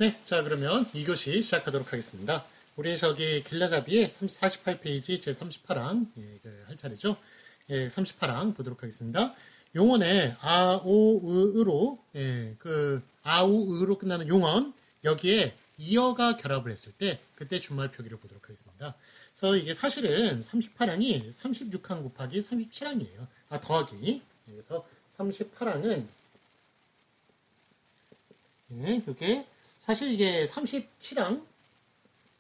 네, 자 그러면 2교시 시작하도록 하겠습니다. 우리 저기 길라잡이의 48페이지 제38항 할 차례죠. 38항 보도록 하겠습니다. 용언에 아오으로 아우으로 끝나는 용언 여기에 이어가 결합을 했을 때 그때 준말 표기를 보도록 하겠습니다. 그래서 이게 사실은 38항이 36항 곱하기 37항이에요. 더하기. 그래서 38항은 이게 사실 이게 37항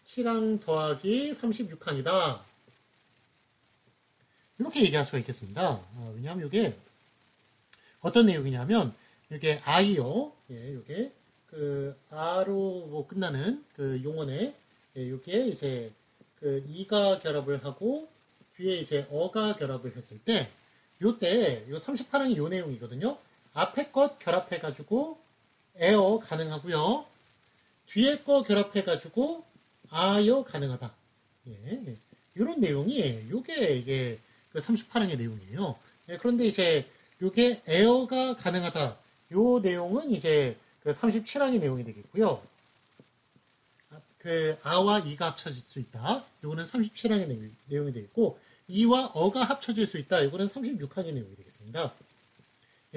7항 더하기 36항이다. 이렇게 얘기할 수가 있겠습니다. 왜냐하면 이게 어떤 내용이냐면 이게 아이요, 이게 그 아로 뭐 끝나는 그 용언에 이게 이제 그 이가 결합을 하고 뒤에 이제 어가 결합을 했을 때 요때 요 38항이 요 내용이거든요. 앞에 것 결합해가지고 에어 가능하고요. 뒤에 거 결합해가지고 아여 가능하다. 이런 내용이 요게 이게 그 38항의 내용이에요. 그런데 이제 요게 에어가 가능하다. 요 내용은 이제 그 37항의 내용이 되겠고요. 그 아와 이가 합쳐질 수 있다. 요거는 37항의 내용이 되겠고 이와 어가 합쳐질 수 있다. 요거는 36항의 내용이 되겠습니다.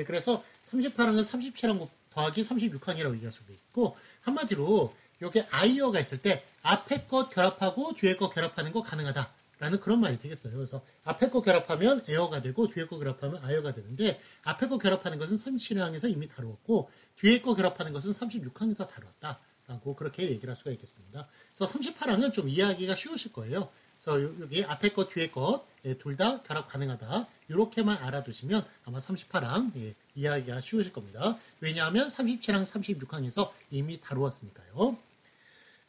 그래서 38항은 37항 더하기 36항이라고 얘기할 수가 있고 한마디로 요게 아이어가 있을 때 앞에 것 결합하고 뒤에 것 결합하는 거 가능하다. 라는 그런 말이 되겠어요. 그래서 앞에 거 결합하면 에어가 되고 뒤에 거 결합하면 아이어가 되는데 앞에 거 결합하는 것은 37항에서 이미 다루었고 뒤에 거 결합하는 것은 36항에서 다루었다. 라고 그렇게 얘기를 할 수가 있겠습니다. 그래서 38항은 좀 이해하기가 쉬우실 거예요. 그래서 여기 앞에 것 뒤에 것 둘 다 결합 가능하다. 이렇게만 알아두시면 아마 38항 이해하기가 쉬우실 겁니다. 왜냐하면 37항, 36항에서 이미 다루었으니까요.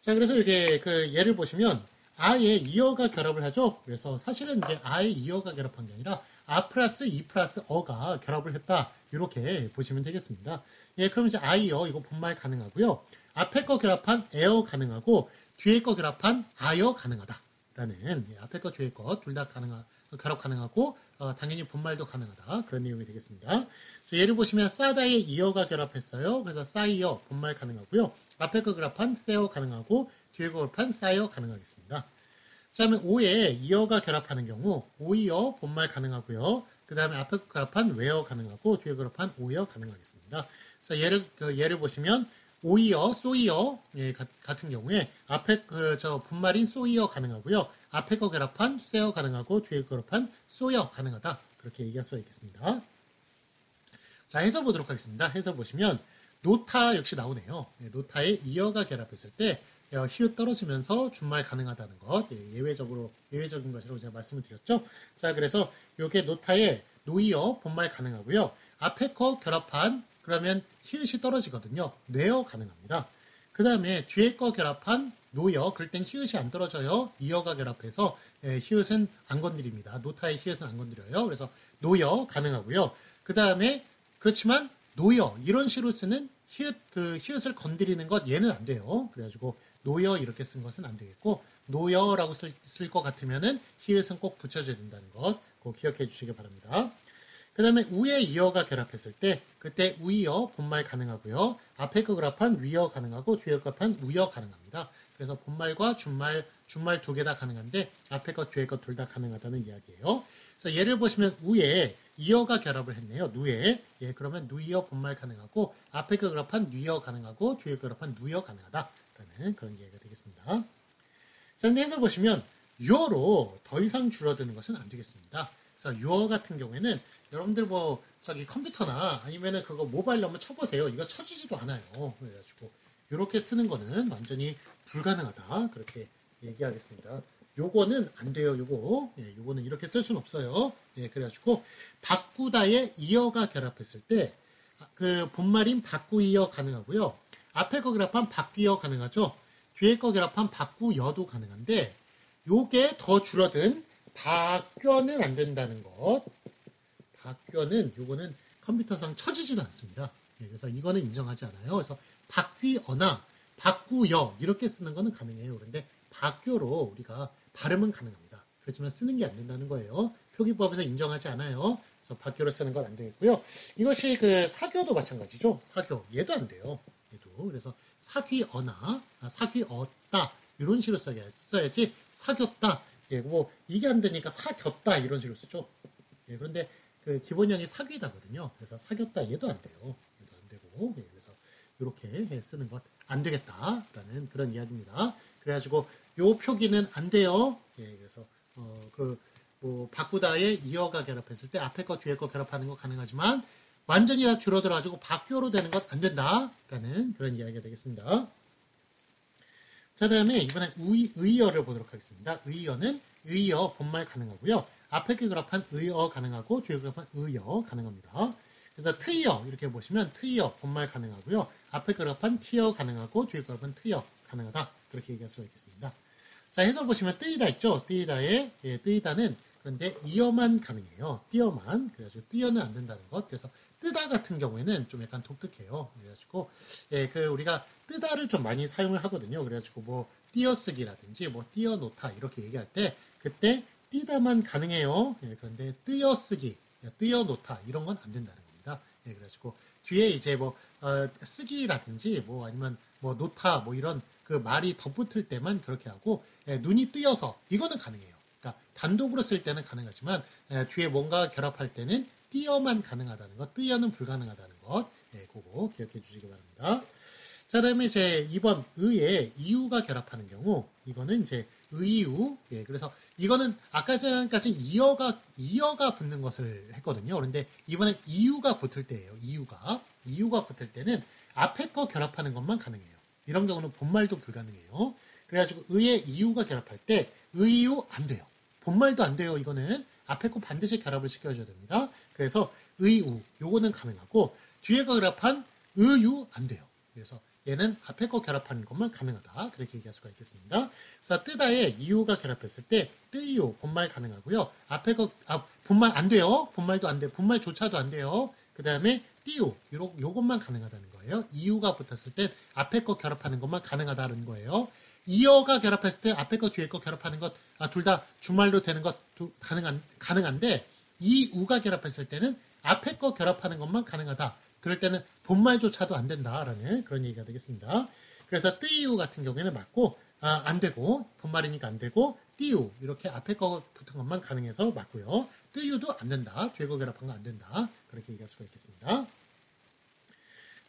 자, 그래서 이게 그 예를 보시면 아에 이어가 결합을 하죠. 그래서 사실은 이게 아에 이어가 결합한 게 아니라 아 플러스 이 플러스 어가 결합을 했다. 이렇게 보시면 되겠습니다. 그럼 이제 아이어 이거 본말 가능하고요. 앞에 거 결합한 에어 가능하고 뒤에 거 결합한 아여 가능하다. 라는 앞에 거 뒤에 거 둘 다 결합 가능하고 당연히 본말도 가능하다. 그런 내용이 되겠습니다. 그래서 예를 보시면 싸다에 이어가 결합했어요. 그래서 싸이어 본말 가능하고요. 앞에 거 결합한 세어 가능하고 뒤에 거 결합한 싸이어 가능하겠습니다. 그 다음에 오에 이어가 결합하는 경우 오이어 본말 가능하고요. 그 다음에 앞에 거 결합한 웨어 가능하고 뒤에 거 결합한 오이어 가능하겠습니다. 그래서 예를 보시면 오이어, 소이어 같은 경우에 앞에 본말인 소이어 가능하고요. 앞에 거 결합한 쇠어 가능하고 뒤에 거 결합한 소여 가능하다. 그렇게 얘기할 수가 있겠습니다. 자, 해서 보도록 하겠습니다. 해서 보시면 노타 역시 나오네요. 노타에 이어가 결합했을 때 히읗 떨어지면서 준말 가능하다는 것 예외적인 것이라고 제가 말씀을 드렸죠. 자, 그래서 요게 노타에 노이어 본말 가능하고요. 앞에 거 결합한 그러면 히읗이 떨어지거든요. 뇌어 가능합니다. 그 다음에 뒤에 거 결합한 노여, 그럴 땐 히읗이 안 떨어져요. 이어가 결합해서 히읗은 안 건드립니다. 노타의 히읗은 안 건드려요. 그래서 노여 가능하고요. 그 다음에 그렇지만 노여 이런 식으로 쓰는 히읗을 건드리는 것 얘는 안 돼요. 그래가지고 노여 이렇게 쓴 것은 안 되겠고 노여라고 쓸 것 같으면은 히읗은 꼭 붙여줘야 된다는 것 꼭 기억해 주시기 바랍니다. 그 다음에 우에 이어가 결합했을 때 그때 우이어 본말 가능하고요. 앞에 거 결합한 위어 가능하고 뒤에 거 결합한 우여 가능합니다. 그래서 본말과 준말 두 개 다 가능한데 앞에 거 뒤에 거 둘 다 가능하다는 이야기예요. 그래서 예를 보시면 우에 이어가 결합을 했네요. 누에 그러면 누이어 본말 가능하고 앞에 거 결합한 누이어 가능하고 뒤에 거 결합한 누여 가능하다라는 그런 이야기가 되겠습니다. 자, 근데 해서 보시면 유어로 더 이상 줄어드는 것은 안 되겠습니다. 그래서 유어 같은 경우에는 여러분들 뭐 저기 컴퓨터나 아니면은 그거 모바일로 한번 쳐보세요. 이거 쳐지지도 않아요. 그래가지고 이렇게 쓰는 거는 완전히 불가능하다. 그렇게 얘기하겠습니다. 요거는 안 돼요. 요거는 이렇게 쓸 수는 없어요. 그래가지고 바꾸다에 이어가 결합했을 때 그 본말인 바꾸이어 가능하고요. 앞에 거 결합한 바뀌어 가능하죠. 뒤에 거 결합한 바꾸여도 가능한데 요게 더 줄어든 바뀌어는 안 된다는 것. 요거는 컴퓨터상 쳐지지도 않습니다. 그래서 이거는 인정하지 않아요. 그래서 바뀌어나 바꾸여 이렇게 쓰는 거는 가능해요. 그런데 바뀌어로 우리가 발음은 가능합니다. 그렇지만 쓰는 게 안 된다는 거예요. 표기법에서 인정하지 않아요. 그래서 바뀌어로 쓰는 건 안 되겠고요. 이것이 그 사교도 마찬가지죠. 사교 얘도 안 돼요. 얘도 그래서 사귀어나, 사귀었다 이런 식으로 써야지 사귀었다. 예, 뭐 이게 안 되니까 사귀었다 이런 식으로 쓰죠. 예, 그런데 그 기본형이 사귀다거든요. 그래서 사귀었다 얘도 안 돼요. 얘도 안 되고, 예, 그래서 이렇게 쓰는 것 안 되겠다라는 그런 이야기입니다. 그래가지고 요 표기는 안 돼요. 예, 그래서 뭐 바꾸다에 이어가 결합했을 때 앞에 거 뒤에 거 결합하는 거 가능하지만 완전히 다 줄어들어가지고 박교로 되는 것 안 된다라는 그런 이야기가 되겠습니다. 자, 다음에 이번엔 의어를 보도록 하겠습니다. 의어는 의어 본말 가능하고요. 앞에 결합한 의어 가능하고 뒤에 결합한 의어 가능합니다. 그래서 트이어 이렇게 보시면 트이어 본말 가능하고요. 앞에 결합한 티어 가능하고 뒤에 결합한 트이어 가능하다. 그렇게 얘기할 수가 있겠습니다. 자, 해서 보시면 뜨이다 있죠. 뜨이다의 뜨이다는 그런데 이어만 가능해요. 띄어만. 그래가지고 띄어는 안 된다는 것. 그래서 뜨다 같은 경우에는 좀 약간 독특해요. 그래가지고 우리가 뜨다를 좀 많이 사용을 하거든요. 그래가지고 뭐 띄어쓰기라든지 뭐 띄어놓다 이렇게 얘기할 때 그때 띄다만 가능해요. 그런데 띄어쓰기, 띄어놓다 이런 건 안 된다는 겁니다. 그래가지고 뒤에 이제 뭐 쓰기라든지 뭐 아니면 뭐 놓다 뭐 이런 그 말이 덧붙을 때만 그렇게 하고 눈이 뜨여서 이거는 가능해요. 그러니까 단독으로 쓸 때는 가능하지만 뒤에 뭔가 결합할 때는 띄어만 가능하다는 것, 뜨여는 불가능하다는 것, 그거 기억해 주시기 바랍니다. 자, 다음에 이제 2번 의에 이유가 결합하는 경우 이거는 이제 의유. 그래서 이거는 아까 전까지 이어가 붙는 것을 했거든요. 그런데 이번엔 이유가 붙을 때예요. 이유가 붙을 때는 앞에 거 결합하는 것만 가능해요. 이런 경우는 본말도 불가능해요. 그래가지고 의에 이유가 결합할 때 의유 안 돼요. 본말도 안 돼요. 이거는 앞에 거 반드시 결합을 시켜줘야 됩니다. 그래서 의우 요거는 가능하고 뒤에 거 결합한 의유 안 돼요. 그래서 얘는 앞에 거 결합하는 것만 가능하다. 그렇게 얘기할 수가 있겠습니다. 그래서 뜨다에 이유가 결합했을 때 뜨이유 본말 가능하고요. 앞에 거 본말 안 돼요. 본말도 안 돼요. 본말조차도 안 돼요. 그 다음에 띄우 요것만 가능하다는 거예요. 이유가 붙었을 때 앞에 거 결합하는 것만 가능하다는 거예요. 이어가 결합했을 때 앞에 거 뒤에 거 결합하는 것 둘 다 주말로 되는 것 가능한데 이우가 결합했을 때는 앞에 거 결합하는 것만 가능하다. 그럴 때는 본말조차도 안 된다라는 그런 얘기가 되겠습니다. 그래서 뜨이우 같은 경우에는 맞고 안 되고 본말이니까 안 되고 띄우 이렇게 앞에 거 붙은 것만 가능해서 맞고요. 뜨유도 안 된다. 뒤에 거 결합한 거 안 된다. 그렇게 얘기할 수가 있겠습니다. 자,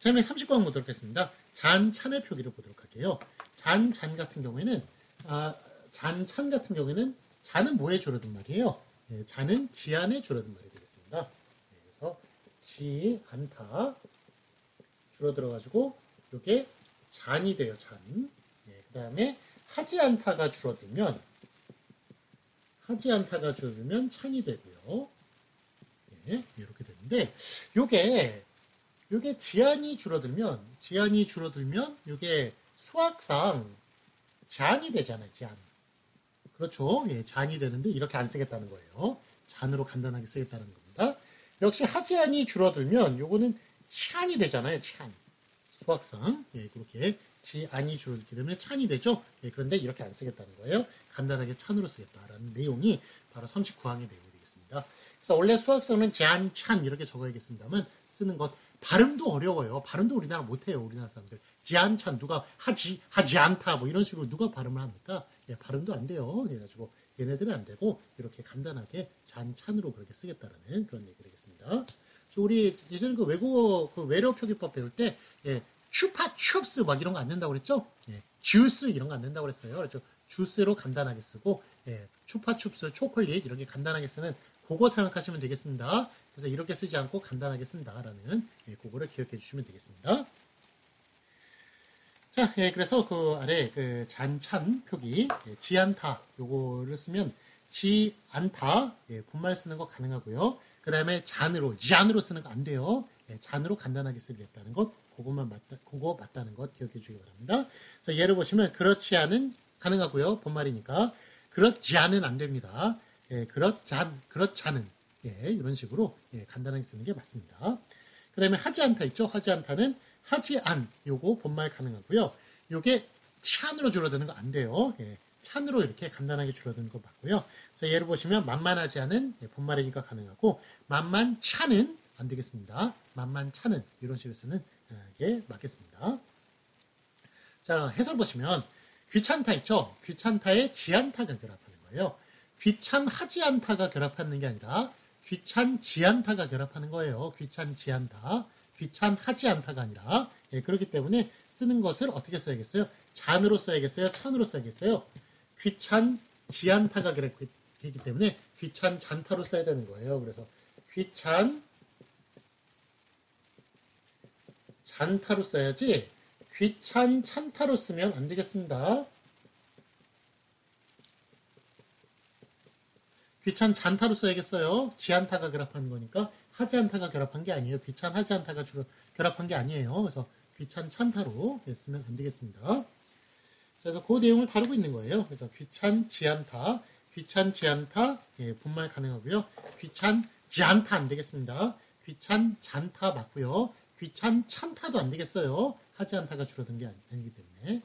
다음에 30번 보도록 하겠습니다. 잔, 찬의 표기를 보도록 할게요. 잔, 같은 경우에는 잔, 찬 같은 경우에는 잔은 뭐에 줄어든 말이에요? 잔은 지안에 줄어든 말이 되겠습니다. 그래서 지, 않다 줄어들어가지고 이게 잔이 돼요. 잔. 그 다음에 하지 않다가 줄어들면 찬이 되고요. 이렇게 되는데 요게 지안이 줄어들면 요게 수학상 잔이 되잖아요. 잔. 그렇죠. 잔이 되는데 이렇게 안 쓰겠다는 거예요. 잔으로 간단하게 쓰겠다는 겁니다. 역시 하지안이 줄어들면 요거는 찬이 되잖아요. 찬. 수학상. 그렇게 지안이 줄어들기 때문에 찬이 되죠. 그런데 이렇게 안 쓰겠다는 거예요. 간단하게 찬으로 쓰겠다라는 내용이 바로 39항의 내용이 되겠습니다. 그래서 원래 수학상은 잔, 찬 이렇게 적어야겠습니다만 쓰는 것 발음도 어려워요. 발음도 우리나라 못해요. 우리나라 사람들. 지안찬 누가 하지 않다 뭐 이런 식으로 누가 발음을 합니까? 발음도 안 돼요. 그래가지고 얘네들은 안 되고 이렇게 간단하게 잔찬으로 그렇게 쓰겠다라는 그런 얘기 되겠습니다. 우리 예전에 그 외국어 그 외래어 표기법 배울 때 슈파 춥스 막 이런 거 안 된다고 그랬죠? 주스 이런 거 안 된다고 그랬어요. 그래서 주스로 간단하게 쓰고 슈파 춥스 초콜릿 이렇게 간단하게 쓰는 그거 생각하시면 되겠습니다. 그래서 이렇게 쓰지 않고 간단하게 쓴다라는 그거를 기억해 주시면 되겠습니다. 자, 그래서 그 아래 그 잔찬 표기 지안타 요거를 쓰면 지안타 본말 쓰는 거 가능하고요. 그 다음에 잔으로 쓰는 거 안 돼요. 잔으로 간단하게 쓰겠다는 것 그거 맞다는 것 기억해 주시기 바랍니다. 그래서 예를 보시면 그렇지 않은 가능하고요. 본말이니까 그렇지 않은 안 됩니다. 그렇잖은 이런 식으로 간단하게 쓰는 게 맞습니다. 그 다음에 하지 않다 있죠. 하지 않다는 하지 안 요거 본말 가능하고요. 요게 찬으로 줄어드는 거 안 돼요. 찬으로 이렇게 간단하게 줄어드는 거 맞고요. 그래서 예를 보시면 만만하지 않은 본말이니까 가능하고 만만찮은 안 되겠습니다. 만만찮은 이런 식으로 쓰는 게 맞겠습니다. 자, 해설 보시면 귀찮다 있죠? 귀찮다에 지않다가 결합하는 거예요. 귀찮하지 않다가 결합하는 게 아니라 귀찮지 않다가 결합하는 거예요. 귀찮지 않다. 귀찮하지 않다가 아니라. 예, 그렇기 때문에 쓰는 것을 어떻게 써야겠어요? 잔으로 써야겠어요? 찬으로 써야겠어요? 귀찮지 않다가 결합되기 때문에 귀찮잔타로 써야 되는 거예요. 그래서 귀찮잔타로 써야지 귀찮찬타로 쓰면 안 되겠습니다. 귀찮잔타로 써야겠어요. 지않다가 결합한 거니까 하지 않다가 결합한 게 아니에요. 귀찮하지 않다가 주로 결합한 게 아니에요. 그래서 귀찮찬타로 쓰면 안 되겠습니다. 그래서 그 내용을 다루고 있는 거예요. 그래서 귀찮지 않다, 귀찮지 않다, 예, 분말 가능하고요. 귀찮지 않다 안 되겠습니다. 귀찮잔타 맞고요. 귀찮찬타도 안 되겠어요. 하지 않다가 줄어든 게 아니기 때문에.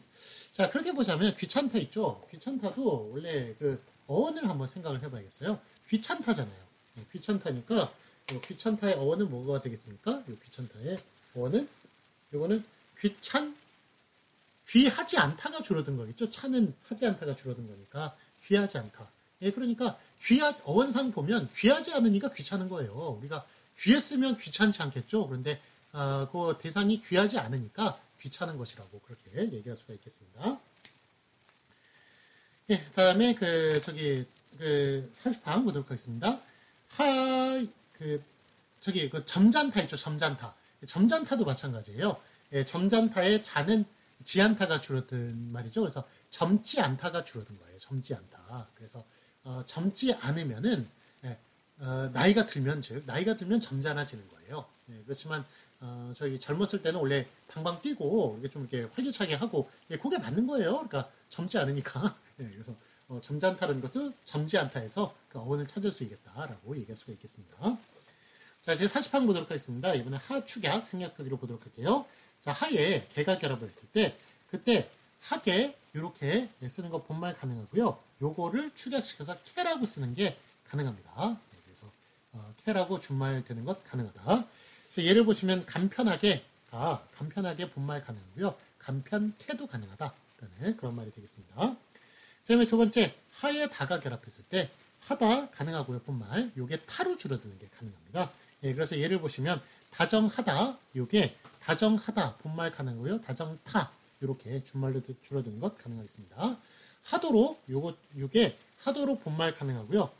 자, 그렇게 보자면 귀찮다 있죠? 귀찮다도 원래 그 어원을 한번 생각을 해봐야겠어요. 귀찮다잖아요. 네, 귀찮다니까 귀찮다의 어원은 뭐가 되겠습니까? 이 귀찮다의 어원은 이거는 귀하지 않다가 줄어든 거겠죠. 차는 하지 않다가 줄어든 거니까 귀하지 않다. 예, 그러니까 어원상 보면 귀하지 않으니까 귀찮은 거예요. 우리가 귀했으면 귀찮지 않겠죠. 그런데 그 대상이 귀하지 않으니까 귀찮은 것이라고 그렇게 얘기할 수가 있겠습니다. 예, 다음에 40방 보도록 하겠습니다. 점잔타 있죠, 점잔타. 점잔타도 마찬가지예요. 예, 점잔타의 잔은 지않다가 줄어든 말이죠. 그래서 젊지 않다가 줄어든 거예요. 젊지 않다. 그래서 젊지 않으면은 나이가 들면 점잖아지는 거예요. 예, 그렇지만 젊었을 때는 원래 방방 뛰고 이렇게 활기차게 하고 그게 맞는 거예요. 그러니까 젊지 않으니까. 예, 그래서 점잖다는 것도 젊지 않다에서 그 어원을 찾을 수 있겠다라고 얘기할 수가 있겠습니다. 자, 이제 40항 보도록 하겠습니다. 이번에 하축약 생략하기로 보도록 할게요. 자, 하에 개가 결합을 했을 때 그때 하게 이렇게 쓰는 거 본말 가능하고요. 요거를 축약시켜서 캐라고 쓰는 게 가능합니다. 네, 그래서 캐라고 준말 되는 것 가능하다. 그래서 예를 보시면 간편하게가 간편하게 본말 가능하고요. 간편캐도 가능하다라는 그런 말이 되겠습니다. 그다음에 두 번째 하에 다가 결합했을 때 하다 가능하고요. 본말 요게 타로 줄어드는 게 가능합니다. 예, 그래서 예를 보시면 다정하다 요게 다정하다 본말 가능하고요. 다정타 이렇게 준말로 줄어드는 것 가능하겠습니다. 하도록 요게 하도록 본말 가능하고요.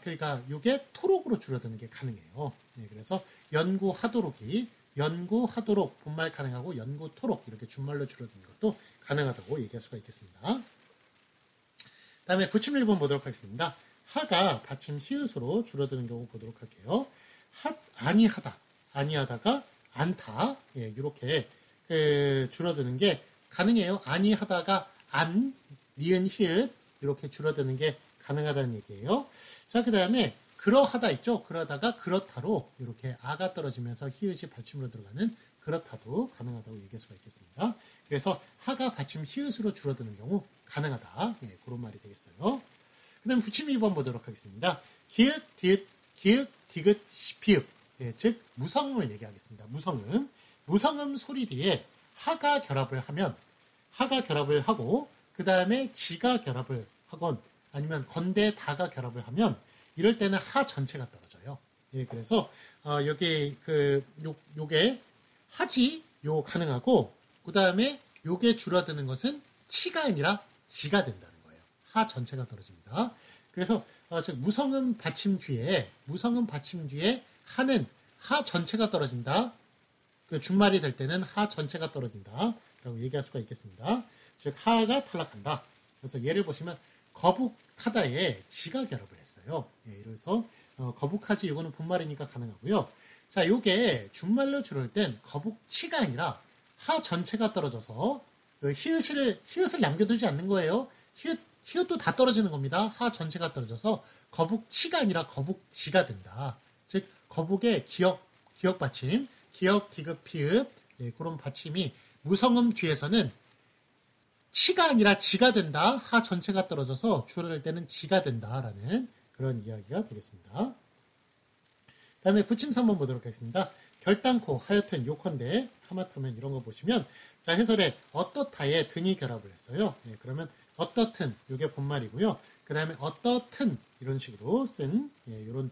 그러니까 요게 토록으로 줄어드는 게 가능해요. 네, 그래서 연구하도록 본말 가능하고 연구토록 이렇게 준말로 줄어드는 것도 가능하다고 얘기할 수가 있겠습니다. 다음에 971번 보도록 하겠습니다. 하가 받침 히읗으로 줄어드는 경우 보도록 할게요. 아니하다가 않다. 예, 이렇게 줄어드는 게 가능해요. 아니하다가 니은 히읗 이렇게 줄어드는 게 가능하다는 얘기예요. 자, 그 다음에 그러하다 있죠. 그러다가 그렇다로 이렇게 아가 떨어지면서 히읗이 받침으로 들어가는 그렇다도 가능하다고 얘기할 수가 있겠습니다. 그래서 하가 받침 히읗으로 줄어드는 경우 가능하다. 예, 그런 말이 되겠어요. 그 다음 92번 보도록 하겠습니다. 기읍, 디귿, 피읍. 예, 즉 무성음을 얘기하겠습니다. 무성음 소리 뒤에 하가 결합을 하고 그 다음에 지가 결합을 하건 아니면 건대 다가 결합을 하면 이럴 때는 하 전체가 떨어져요. 예, 그래서 요게 하지 요 가능하고 그 다음에 요게 줄어드는 것은 치가 아니라 지가 된다는 거예요. 하 전체가 떨어집니다. 그래서 무성음 받침 뒤에 하는 하 전체가 떨어진다. 그 준말이 될 때는 하 전체가 떨어진다. 라고 얘기할 수가 있겠습니다. 즉 하가 탈락한다. 그래서 예를 보시면 거북하다에 지가 결합을 했어요. 예, 그래서 거북하지 이거는 분말이니까 가능하고요. 자, 요게 준말로 줄을 땐 거북치가 아니라 하 전체가 떨어져서 그 히읗을 남겨두지 않는 거예요. 히읗도 다 떨어지는 겁니다. 하 전체가 떨어져서 거북치가 아니라 거북지가 된다. 즉 거북의 기역 받침, 기역, 디귿, 피읍 예, 그런 받침이 무성음 뒤에서는 치가 아니라 지가 된다. 하 전체가 떨어져서 줄어들 때는 지가 된다라는 그런 이야기가 되겠습니다. 다음에 붙임 3번 보도록 하겠습니다. 결단코 하여튼 요컨대 하마터면 이런 거 보시면 자 해설에 어떻다에 든이 결합을 했어요. 예, 그러면 어떻든 이게 본말이고요. 그 다음에 어떻든 이런 식으로 쓴 이런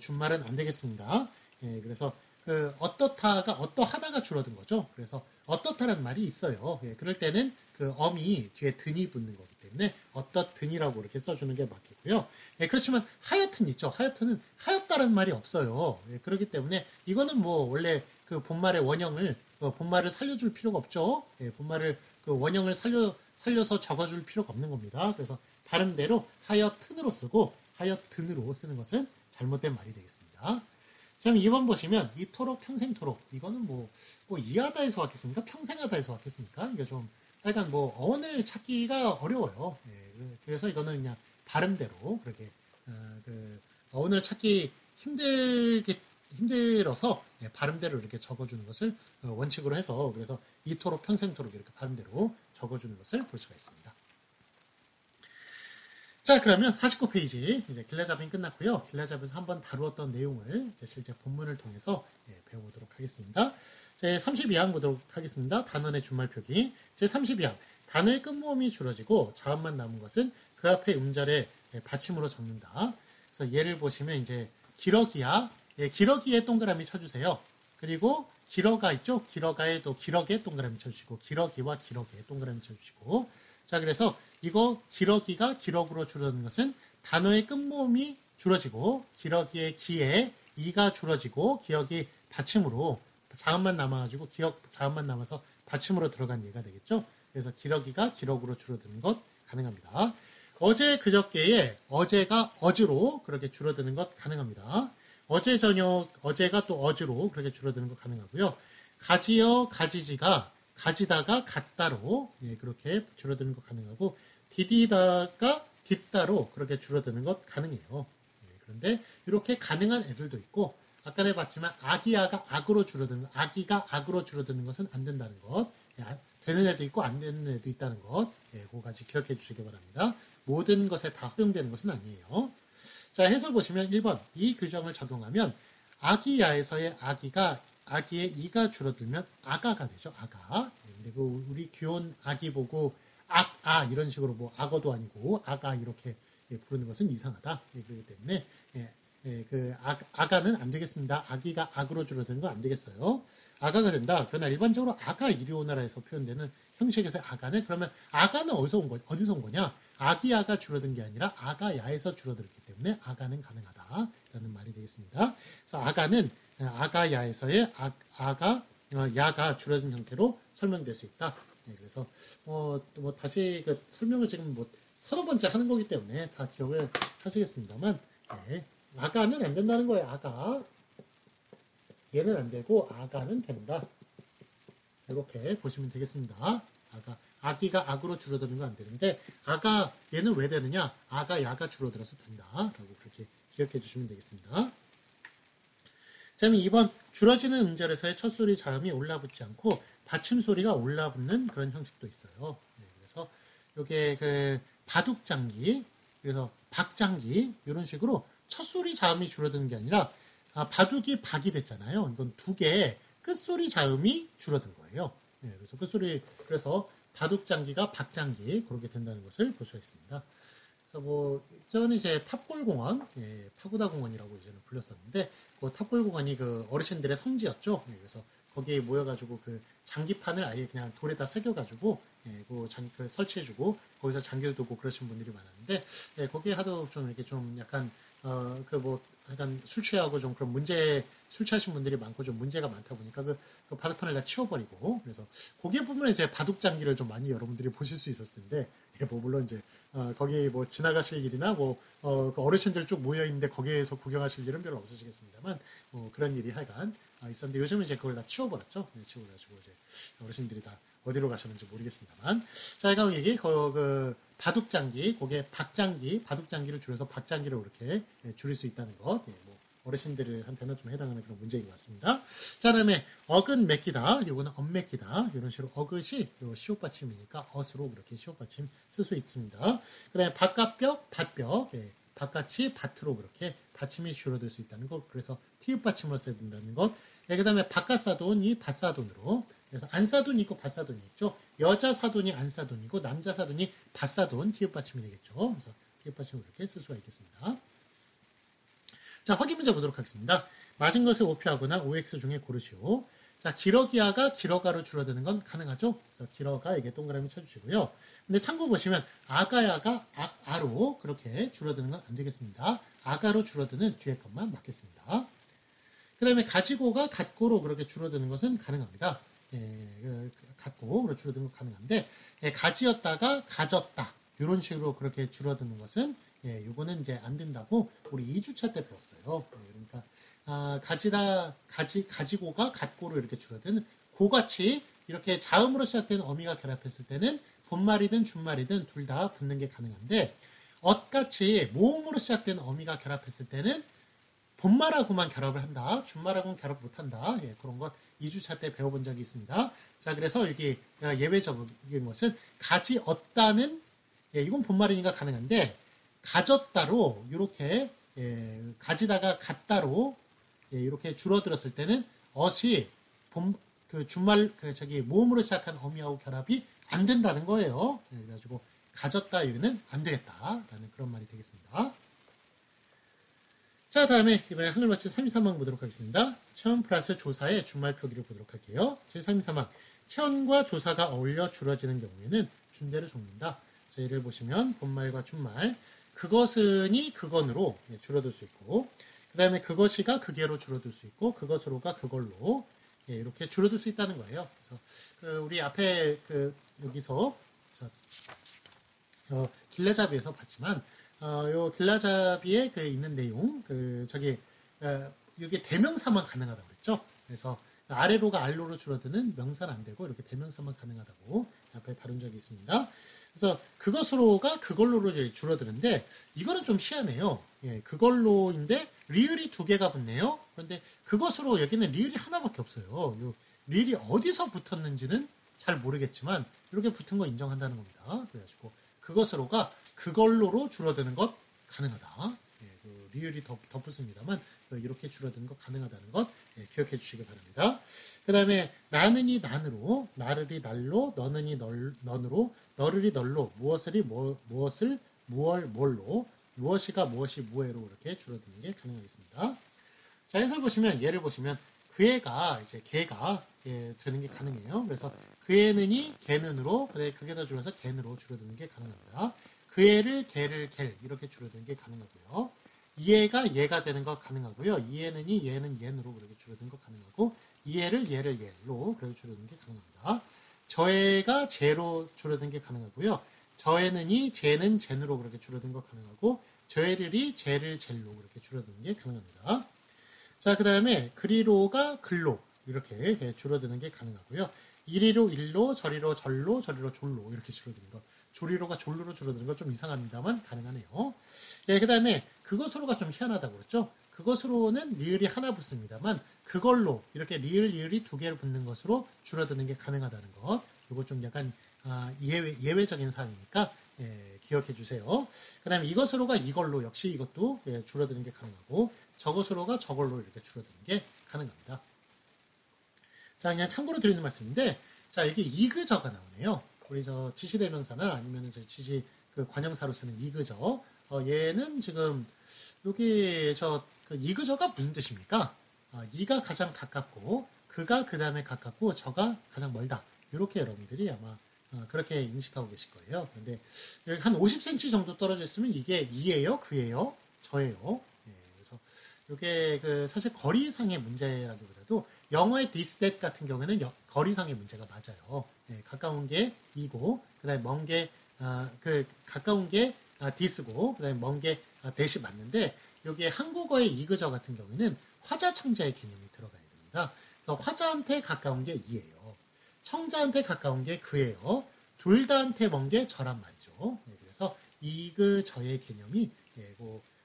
준말은 안 되겠습니다. 예, 그래서 그 어떻다가 어떠하다가 줄어든 거죠. 그래서 어떻다라는 말이 있어요. 예, 그럴 때는 그 어미 뒤에 든이 붙는 거기 때문에 어떻든이라고 이렇게 써주는 게 맞겠고요. 예, 그렇지만 하여튼 있죠. 하여튼은 하였다라는 말이 없어요. 예, 그렇기 때문에 이거는 뭐 원래 그 본말의 원형을 본말을 살려줄 필요가 없죠. 예, 본말을 그 원형을 살려서 적어줄 필요가 없는 겁니다. 그래서 발음대로 하여튼으로 쓰고 하여튼으로 쓰는 것은 잘못된 말이 되겠습니다. 자, 2번 보시면 이토록 평생토록 이거는 뭐 이하다에서 왔겠습니까? 평생하다에서 왔겠습니까? 이게 좀 약간 뭐 어원을 찾기가 어려워요. 예, 그래서 이거는 그냥 발음대로 그렇게 그 어원을 찾기 힘들어서 예, 발음대로 이렇게 적어주는 것을 원칙으로 해서 그래서 이토록 평생토록 이렇게 발음대로 적어주는 것을 볼 수가 있습니다. 자, 그러면 49페이지 이제 길라잡이 끝났고요. 길라잡이에서 한번 다루었던 내용을 이제 실제 본문을 통해서 배워보도록 하겠습니다. 제 32항 보도록 하겠습니다. 단원의 준말 표기. 제 32항 단어의 끝모음이 줄어지고 자음만 남은 것은 그 앞에 음절의 받침으로 적는다. 그래서 예를 보시면 이제 기러기야, 기러기에 동그라미 쳐주세요. 그리고 기러가 있죠? 기러가에도 기러기에 동그라미 쳐주시고 기러기와 기러기에 동그라미 쳐주시고 자, 그래서 이거 기러기가 기러구로 줄어드는 것은 단어의 끝모음이 줄어지고 기러기의 기에 이가 줄어지고 기억이 받침으로 자음만 남아가지고 기억 자음만 남아서 받침으로 들어간 예가 되겠죠. 그래서 기러기가 기러구로 줄어드는 것 가능합니다. 어제 그저께에 어제가 어즈로 그렇게 줄어드는 것 가능합니다. 어제 저녁 어제가 또 어즈로 그렇게 줄어드는 것 가능하고요. 가지여 가지지가 가지다가 갔다로 그렇게 줄어드는 것 가능하고 디디다가 뒷다로 그렇게 줄어드는 것 가능해요. 그런데 이렇게 가능한 애들도 있고 아까 해봤지만 아기야가 악으로 줄어드는 것, 아기가 악으로 줄어드는 것은 안 된다는 것, 되는 애도 있고 안 되는 애도 있다는 것, 그거 같이 기억해 주시기 바랍니다. 모든 것에 다 허용되는 것은 아니에요. 자, 해설 보시면 1번 이 규정을 적용하면 아기야에서의 아기의 이가 줄어들면 아가가 되죠. 아가. 근데 그 우리 귀여운 아기 보고 이런 식으로 뭐 악어도 아니고 아가 이렇게 부르는 것은 이상하다. 그렇기 때문에 그 아가는 안 되겠습니다. 아기가 악으로 줄어드는 건 안 되겠어요. 아가가 된다. 그러나 일반적으로 아가 이리오나라에서 표현되는 형식에서 아가는 그러면 아가는 어디서 온 거냐? 아기야가 줄어든 게 아니라 아가야에서 줄어들었기 때문에 아가는 가능하다라는 말이 되겠습니다. 그래서 아가는 아가야에서의 야가 줄어든 형태로 설명될 수 있다. 그래서 뭐 다시 그 설명을 지금 뭐 서너 번째 하는 거기 때문에 다 기억을 하시겠습니다만 아가는 안 된다는 거예요. 아가 얘는 안 되고 아가는 된다. 이렇게 보시면 되겠습니다. 아기가 악으로 줄어드는 건 안 되는데 아가 얘는 왜 되느냐? 아가 야가 줄어들어서 된다라고 그렇게 기억해 주시면 되겠습니다. 자, 2번 줄어지는 음절에서의 첫 소리 자음이 올라붙지 않고 받침 소리가 올라붙는 그런 형식도 있어요. 그래서 이게 그 바둑장기 그래서 박장기 이런 식으로 첫 소리 자음이 줄어드는 게 아니라 바둑이 박이 됐잖아요. 이건 두 개의 끝소리 자음이 줄어든 거예요. 그래서 그래서 바둑장기가 박장기 그렇게 된다는 것을 볼 수가 있습니다. 그래서 뭐 저는 이제 탑골공원, 파고다공원이라고 이제는 불렸었는데 그 탑골공원이 그 어르신들의 성지였죠. 그래서 거기에 모여가지고 그 장기판을 아예 그냥 돌에다 새겨가지고 그 설치해주고 거기서 장기를 두고 그러신 분들이 많았는데 거기에 하도 좀 이렇게 좀 약간 약간 술 취하고 좀 그런 술 취하신 분들이 많고 좀 문제가 많다 보니까 그 바둑판을 다 치워버리고 그래서 거기에 보면 이제 바둑장기를 좀 많이 여러분들이 보실 수 있었을 텐데 뭐 물론 이제 거기 뭐 지나가실 일이나 그 어르신들 쭉 모여 있는데 거기에서 구경하실 일은 별로 없으시겠습니다만 그런 일이 하여간 있었는데 요즘은 이제 그걸 다 치워버렸죠. 치워가지고 이제 어르신들이 다 어디로 가셨는지 모르겠습니다만 자, 그럼 이게 그 바둑장기, 거기에 박장기, 바둑장기를 줄여서 박장기로 이렇게 줄일 수 있다는 것, 뭐 어르신들한테는 좀 해당하는 그런 문제인 것 같습니다. 자, 그다음에 어근 맺기다, 요거는 엇맺기다, 이런 식으로 어긋이 요 시옷받침이니까 엇으로 그렇게 시옷받침 쓸 수 있습니다. 그다음에 바깥벽, 밭벽, 바깥이 밭으로 그렇게 받침이 줄어들 수 있다는 것, 그래서 티읕 받침을 써야 된다는 것, 그 다음에 바깥사돈이 밭사돈으로. 그래서 안사돈이 있고 밭사돈이 있죠. 여자 사돈이 안사돈이고 남자 사돈이 밭사돈, 기읍받침이 되겠죠. 그래서 기읍받침을 이렇게 쓸 수가 있겠습니다. 자, 확인 문제 보도록 하겠습니다. 맞은 것을 오표하거나 OX 중에 고르시오. 자, 기러기아가 기러가로 줄어드는 건 가능하죠? 그래서 기러가 이게 동그라미 쳐주시고요. 근데 참고 보시면 아가야가 아로 그렇게 줄어드는 건 안 되겠습니다. 아가로 줄어드는 뒤에 것만 맞겠습니다. 그 다음에 가지고가 갓고로 그렇게 줄어드는 것은 가능합니다. 갓고로 줄어드는 건 가능한데, 가지였다가 가졌다. 이런 식으로 그렇게 줄어드는 것은, 요거는 이제 안 된다고 우리 2주차 때 배웠어요. 그러니까, 가지고가 갓고로 이렇게 줄어드는, 고같이 이렇게 자음으로 시작되는 어미가 결합했을 때는 본말이든 준말이든 둘 다 붙는 게 가능한데, 엇같이 모음으로 시작되는 어미가 결합했을 때는 본말하고만 결합을 한다. 준말하고는 결합 못한다. 그런 것 2주차 때 배워본 적이 있습니다. 자, 그래서 여기 예외적인 것은 가지었다는, 이건 본말이니까 가능한데, 가졌다로 이렇게 가지다가 갔다로 이렇게 줄어들었을 때는 엇이 준말 모음으로 시작한 어미하고 결합이 안 된다는 거예요. 그래가지고 가졌다 여기는 안 되겠다라는 그런 말이 되겠습니다. 자, 다음에 이번에 한글 맞춤 323항 보도록 하겠습니다. 체언 플러스 조사의 준말 표기를 보도록 할게요. 제323항. 체언과 조사가 어울려 줄어지는 경우에는 준대를 적는다. 자, 예를 보시면 본말과 준말. 그것은이 그건으로 줄어들 수 있고, 그 다음에 그것이가 그게로 줄어들 수 있고, 그것으로가 그걸로 이렇게 줄어들 수 있다는 거예요. 그래서 우리 앞에 여기서 길라잡이에서 봤지만 요 길라잡이에 있는 내용, 이게 대명사만 가능하다고 그랬죠. 그래서 아래로가 알로로 줄어드는 명사는 안 되고 이렇게 대명사만 가능하다고 앞에 다룬 적이 있습니다. 그래서 그것으로가 그걸로로 줄어드는데 이거는 좀 희한해요. 그걸로인데 리을이 2개가 붙네요. 그런데 그것으로 여기는 리을이 하나밖에 없어요. 요 리을이 어디서 붙었는지는 잘 모르겠지만 이렇게 붙은 거 인정한다는 겁니다. 그래가지고 그것으로가 그걸로로 줄어드는 것 가능하다. 리을이 더 붙습니다만 이렇게 줄어드는 것 가능하다는 것 기억해 주시기 바랍니다. 그 다음에 나는이 난으로, 나르리 날로, 너는이 넌으로, 너르리 널로, 무엇을 뭘로, 무엇이가 무엇이 무해로 이렇게 줄어드는 게 가능하겠습니다. 자, 해설 보시면 예를 보시면 그애가 이제 개가 되는 게 가능해요. 그래서 그애는이 개는으로, 그게 더 줄여서 개는으로 줄어드는 게 가능합니다. 그애를 개를 갤 이렇게 줄어드는 게 가능하고요. 이애가 얘가 되는 거 가능하고요. 이애는이 얘는 얘으로 그렇게 줄어드는 거 가능하고 이애를 얘를 얘로 그렇게 줄어드는 게 가능합니다. 저애가 제로 줄어드는 게 가능하고요. 저애는이 쟤는 쟤으로 그렇게 줄어드는 거 가능하고 저애를이 쟤를 젤로 그렇게 줄어드는 게 가능합니다. 자, 그 다음에 그리로가 글로 이렇게 줄어드는 게 가능하고요. 이리로 일로, 저리로 절로, 저리로 졸로 이렇게 줄어드는 거. 조리로가 졸로로 줄어드는 건 좀 이상합니다만 가능하네요. 그 다음에 그것으로가 좀 희한하다고 그랬죠. 그것으로는 리을이 하나 붙습니다만 그걸로 이렇게 리을이 2개를 붙는 것으로 줄어드는 게 가능하다는 것. 이거 좀 약간 예외적인 사항이니까 기억해 주세요. 그 다음에 이것으로가 이걸로 역시 이것도 줄어드는 게 가능하고 저것으로가 저걸로 이렇게 줄어드는 게 가능합니다. 자, 그냥 참고로 드리는 말씀인데, 자, 이게 이그저가 나오네요. 우리 지시대명사나 아니면 지시 관형사로 쓰는 이그저. 얘는 지금 여기 이그저가 무슨 뜻입니까? 이가 가장 가깝고 그가 그 다음에 가깝고 저가 가장 멀다. 이렇게 여러분들이 아마 그렇게 인식하고 계실 거예요. 그런데 여기 한 50cm 정도 떨어져 있으면 이게 이예요, 그예요, 저예요. 그래서 이게 사실 거리상의 문제라기보다도 영어의 this, that 같은 경우에는 거리상의 문제가 맞아요. 가까운 게 이고, 그 다음에 먼 게, 가까운 게 this고, 그 다음에 먼 게 that이 맞는데, 여기에 한국어의 이그저 같은 경우에는 화자 청자의 개념이 들어가야 됩니다. 그래서 화자한테 가까운 게 이예요. 청자한테 가까운 게 그예요. 둘 다한테 먼 게 저란 말이죠. 그래서 이그저의 개념이,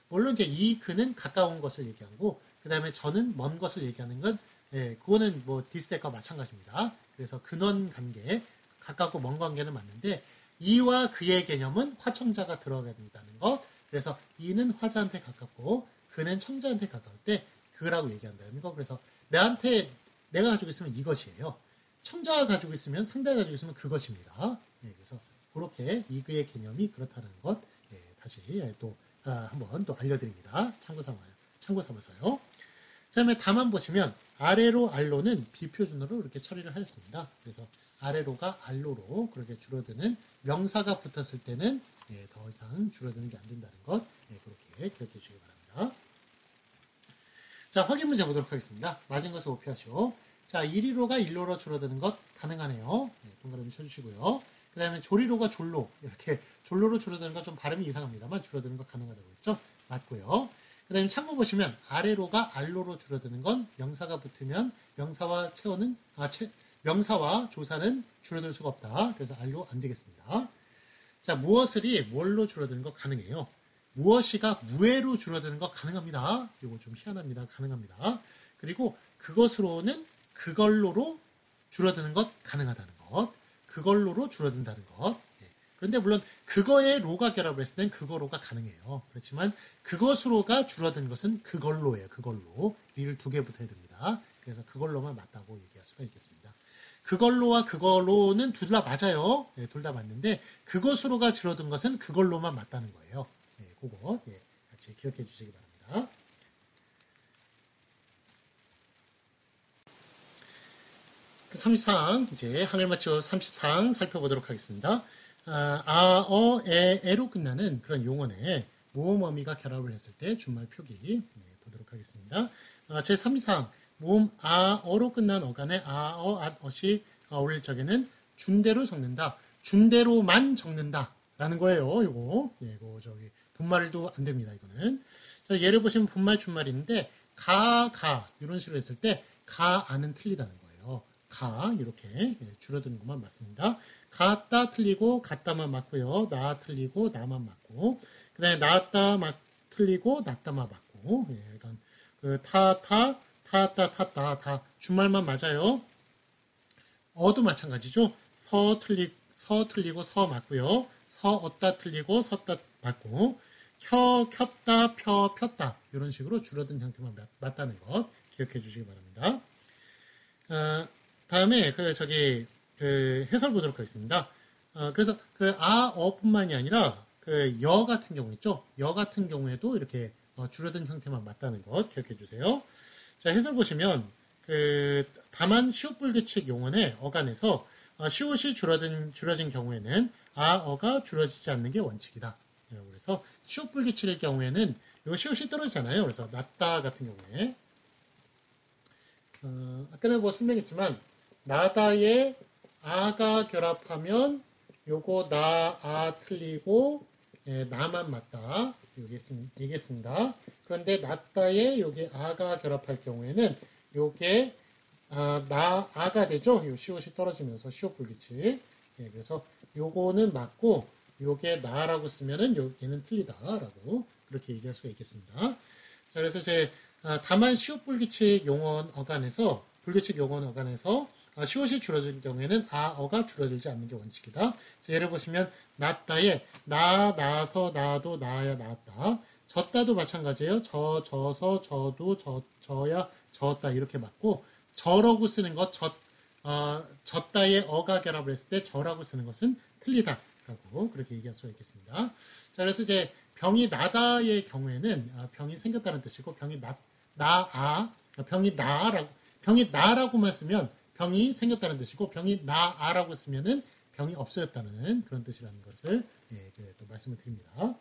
물론 이제 그는 가까운 것을 얘기하고, 그 다음에 저는 먼 것을 얘기하는 건, 그거는 this, that과 마찬가지입니다. 그래서 근원 관계, 가깝고 먼 관계는 맞는데, 이와 그의 개념은 화청자가 들어가야 된다는 것. 그래서 이는 화자한테 가깝고, 그는 청자한테 가까울 때, 그라고 얘기한다는 거. 그래서 내가 가지고 있으면 이것이에요. 청자가 가지고 있으면 상대가 가지고 있으면 그것입니다. 예, 그래서 그렇게 이그의 개념이 그렇다는 것 예, 다시 또 한번 또 알려드립니다. 참고 삼아서요. 그 다음에 다만 보시면 아래로 알로는 비표준어로 이렇게 처리를 하였습니다. 그래서 아래로가 알로로 그렇게 줄어드는 명사가 붙었을 때는 예, 더 이상 줄어드는 게 안 된다는 것 예, 그렇게 기억해 주시기 바랍니다. 자, 확인 문제 보도록 하겠습니다. 맞은 것을 오피하시오. 자, 이리로가 일로로 줄어드는 것 가능하네요. 네, 동그라미 쳐주시고요. 그 다음에 조리로가 졸로 이렇게 졸로로 줄어드는 건 좀 발음이 이상합니다만 줄어드는 거 가능하다고 했죠. 맞고요. 그 다음에 참고 보시면 아래로가 알로로 줄어드는 건 명사가 붙으면 명사와 명사와 조사는 줄어들 수가 없다. 그래서 알로 안 되겠습니다. 자, 무엇을이 뭘로 줄어드는 거 가능해요. 무엇이가 무에로 줄어드는 거 가능합니다. 이거 좀 희한합니다. 가능합니다. 그리고 그것으로는 그걸로로 줄어드는 것 가능하다는 것. 그걸로로 줄어든다는 것. 예. 그런데 물론 그거에 로가 결합을 했을 땐 그거로가 가능해요. 그렇지만 그것으로가 줄어든 것은 그걸로예요. 그걸로. 리를 두 개 붙어야 됩니다. 그래서 그걸로만 맞다고 얘기할 수가 있겠습니다. 그걸로와 그걸로는 둘 다 맞아요. 예, 둘 다 맞는데 그것으로가 줄어든 것은 그걸로만 맞다는 거예요. 예, 그거 예, 같이 기억해 주시기 바랍니다. 그 33, 이제 하늘맞춤 34항 살펴보도록 하겠습니다. 에로 끝나는 그런 용언에 모음 어미가 결합을 했을 때 준말 표기 보도록 하겠습니다. 제 34항 모음 어로 끝난 어간에 앗이 어울릴 적에는 준대로 적는다. 준대로만 적는다. 라는 거예요. 요거. 예, 이거 분말도 안 됩니다. 이거는. 자, 예를 보시면 분말 준말인데 이런 식으로 했을 때 아는 틀리다는 거예요. 이렇게 줄어드는 것만 맞습니다. 같다 틀리고 같다만 맞고요. 나 틀리고 나만 맞고 그 다음에 나았다 틀리고 낫다만 맞고 예, 그러니까 타았다 탔다 다 준말만 맞아요. 어도 마찬가지죠. 서 틀리고 서 맞고요. 서었다 틀리고 섰다 맞고 켰다 폈다 이런 식으로 줄어든 형태만 맞다는 것 기억해 주시기 바랍니다. 다음에 해설 보도록 하겠습니다. 그래서 어뿐만이 아니라 여 같은 경우 있죠. 여 같은 경우에도 이렇게 줄어든 형태만 맞다는 것 기억해 주세요. 자, 해설 보시면 다만 시옷불규칙 용언의 어간에서 시옷이 줄어진 경우에는 어가 줄어지지 않는 게 원칙이다. 그래서 시옷불규칙의 경우에는 요 시옷이 떨어지잖아요. 그래서 낫다 같은 경우에 아까는 설명했지만 나다에 아가 결합하면 요거 틀리고 예, 나만 맞다 얘기했습니다. 그런데 낫다에 요게 아가 결합할 경우에는 요게 아가 되죠. 요 시옷이 떨어지면서 시옷 불규칙. 예, 그래서 요거는 맞고 요게 나라고 쓰면은 얘는 틀리다라고 그렇게 얘기할 수가 있겠습니다. 자, 그래서 다만 시옷 불규칙 용언 어간에서 시옷이 줄어들 경우에는 어가 줄어들지 않는 게 원칙이다. 예를 보시면 낫다에 나서 나도 나야 나았다. 졌다도 마찬가지예요. 져서 저도 저야 졌다 이렇게 맞고 저라고 쓰는 것 졌다에 어가 결합을 했을 때 저라고 쓰는 것은 틀리다라고 그렇게 얘기할 수가 있겠습니다. 자, 그래서 병이 나다의 경우에는 병이 생겼다는 뜻이고 병이 병이 나라고만 쓰면 병이 생겼다는 뜻이고 병이 나아라고 쓰면은 병이 없어졌다는 그런 뜻이라는 것을 또 말씀을 드립니다.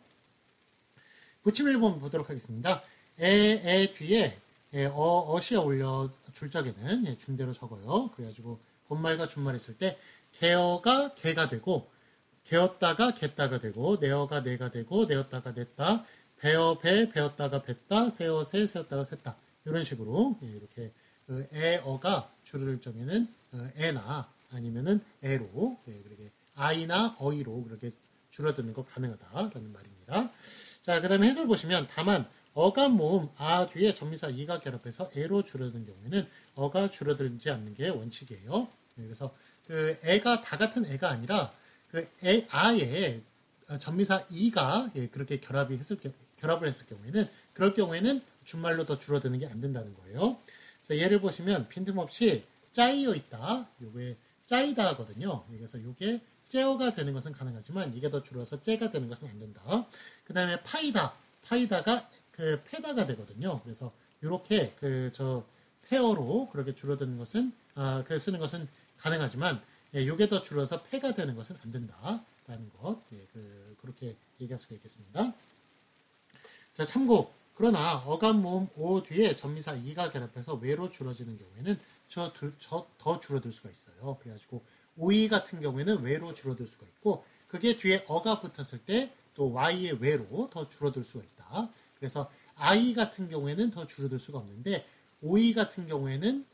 붙임을 보도록 하겠습니다. 에 뒤에 어시 어울려 줄 적에는 준대로 적어요. 그래가지고 본말과 준말 했을 때 개어가 개가 되고 개었다가 개다가 되고 내어가 내가 되고 내었다가 냈다 배어 배었다가 뱄다 세어 세었다가 셌다 이런 식으로 이렇게 에어가 줄을 적에는 에나 아니면은 에로 그렇게 아이나 어이로 그렇게 줄어드는 거 가능하다라는 말입니다. 자, 그 다음에 해설 보시면 다만 어간 모음 뒤에 전미사 이가 결합해서 에로 줄어든 경우에는 어가 줄어들지 않는 게 원칙이에요. 그래서 애가 다 같은 애가 아니라 아에 전미사 이가 그렇게 결합을 했을 경우에는 그럴 경우에는 준말로 더 줄어드는 게 안 된다는 거예요. 그래서 자, 얘를 보시면 빈틈없이 짜이어 있다. 요게 짜이다 하거든요. 그래서 요게 째어가 되는 것은 가능하지만 이게 더 줄어서 째가 되는 것은 안 된다. 그 다음에 파이다. 파이다가 그 페다가 되거든요. 그래서 요렇게 저 페어로 그렇게 줄어드는 것은 그 쓰는 것은 가능하지만 예, 요게 더 줄어서 페가 되는 것은 안 된다라는 것. 예, 그렇게 얘기할 수가 있겠습니다. 자, 참고. 그러나 어감 모음 오 뒤에 전미사 이가 결합해서 외로 줄어지는 경우에는 더 줄어들 수가 있어요. 그래가지고 오이 같은 경우에는 외로 줄어들 수가 있고 그게 뒤에 어가 붙었을 때 또 y의 외로 더 줄어들 수가 있다. 그래서 I 같은 경우에는 더 줄어들 수가 없는데 오이 같은 경우에는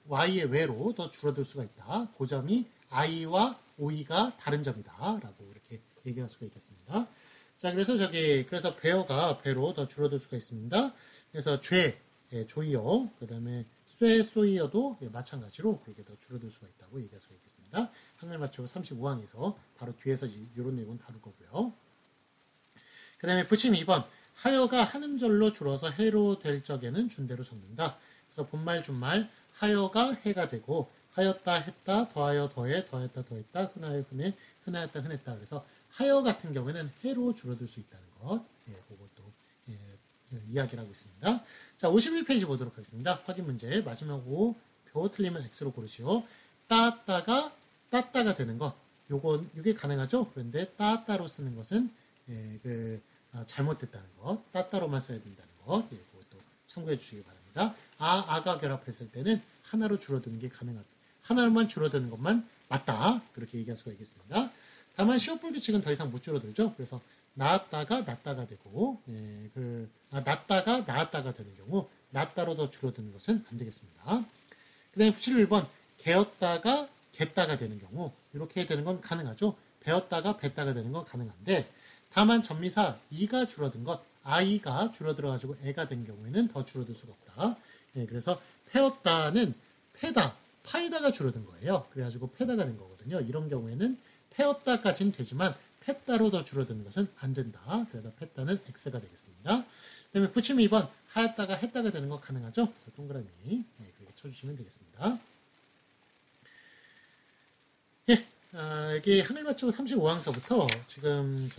y의 외로 더 줄어들 수가 있다. 그 점이 i와 o이가 다른 점이다. 라고 이렇게 얘기할 수가 있겠습니다. 자, 그래서 배어가 배로 더 줄어들 수가 있습니다. 그래서 예, 조이어, 그 다음에 쇠소이어도 예, 마찬가지로 그렇게 더 줄어들 수가 있다고 얘기할 수가 있겠습니다. 한글 맞추고 35항에서 바로 뒤에서 이런 내용은 다룰 거고요. 그 다음에 부침 2번. 하여가 한음절로 줄어서 해로 될 적에는 준대로 적는다. 그래서 본말, 준말, 하여가 해가 되고, 하였다, 했다, 더하여, 더해, 더했다, 더했다, 흔하여, 흔해, 흔하였다, 흔했다. 그래서 하여 같은 경우에는 해로 줄어들 수 있다는 것. 예, 그것도 예, 이야기를 하고 있습니다. 자, 51페이지 보도록 하겠습니다. 확인 문제. 마지막 오, 표 틀리면 X로 고르시오. 따따가 되는 것. 요게 가능하죠? 그런데 따따로 쓰는 것은 예, 잘못됐다는 것. 따따로만 써야 된다는 것. 예, 그것도 참고해 주시기 바랍니다. 아가 결합했을 때는 하나로 줄어드는 게 가능하다. 하나로만 줄어드는 것만 맞다. 그렇게 얘기할 수가 있겠습니다. 다만 시옷불 규칙은 더 이상 못 줄어들죠. 그래서 나았다가 낫다가 되고 낫다가 나았다가 되는 경우 낫다로 더 줄어드는 것은 안 되겠습니다. 그 다음에 71번 개었다가 겠다가 되는 경우 이렇게 되는 건 가능하죠. 배웠다가 뱉다가 되는 건 가능한데 다만 전미사 이가 줄어든 것 아이가 줄어들어가지고 애가 된 경우에는 더 줄어들 수가 없다. 예, 그래서 패었다는 패다, 파이다가 줄어든 거예요. 그래가지고 패다가 된 거거든요. 이런 경우에는 패었다까지는 되지만 팼다로 더 줄어드는 것은 안 된다. 그래서 팼다는 X가 되겠습니다. 그 다음에 붙임 2번 하였다가 했다가 되는 거 가능하죠? 그래서 동그라미 네, 그렇게 쳐주시면 되겠습니다. 예, 여기 하늘 맞추고 35항서부터 지금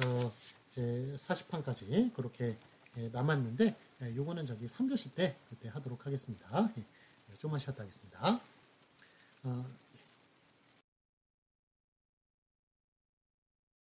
이제 40항까지 그렇게 예, 남았는데 요거는 저기 3교시 때 그때 하도록 하겠습니다. 예, 좀만 쉬었다 하겠습니다.